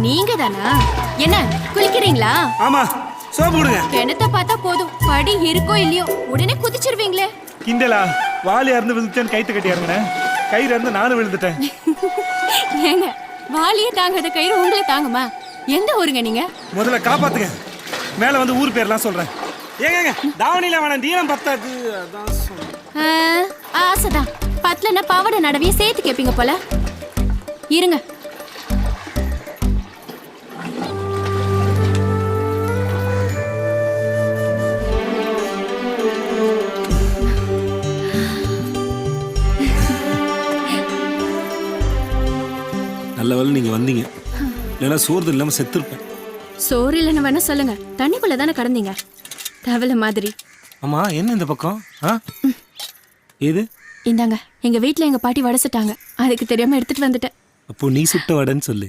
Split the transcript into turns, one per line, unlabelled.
நீங்க தானா? என்ன குளிக்கிறீங்களா?
ஆமா, சோப்பு விடுங்க.
கிணத்த பார்த்தா போதும், படி இருக்கோ இல்லையோ உடனே குதிச்சிருவீங்களே.
கிண்டலா? வாலியா இருந்து விழுந்துட்டேன்னு கைத்து கட்டி இறங்குனேன். கயிறு இருந்து நானும் விழுந்துட்டேன்.
ஏங்க, வாலியே தாங்காத கயிறு உங்களை தாங்குமா? எந்த ஊருங்க நீங்க?
முதல்ல காப்பாத்துங்க, மேல வந்து ஊர் பேர்லாம் சொல்றேன். ஏங்க தாவணியில வேணாம், நீளம் பத்தாது. அதான் சொல்றேன்.
ஆசைதான். பத்தலன்னா பாவாடை நடவையும் சேர்த்து கேட்பீங்க போல. இருங்க.
நல்ல வேளை நீங்க வந்தீங்க, இல்லைன்னா சோறு இல்லாம செத்துருப்பேன்.
சோறு இல்லைன்னு வேணா சொல்லுங்க, தண்ணிக்குள்ள தானே கடந்தீங்க தவளை மாதிரி.
ஆமா, என்ன இந்த பக்கம்? ஏது?
இந்தாங்க, எங்க வீட்டுல எங்க பாட்டி வடசிட்டாங்க, அதுக்கு தெரியாம எடுத்துட்டு வந்துட்டேன்.
அப்போ நீ சுட்ட வடன்னு சொல்லு.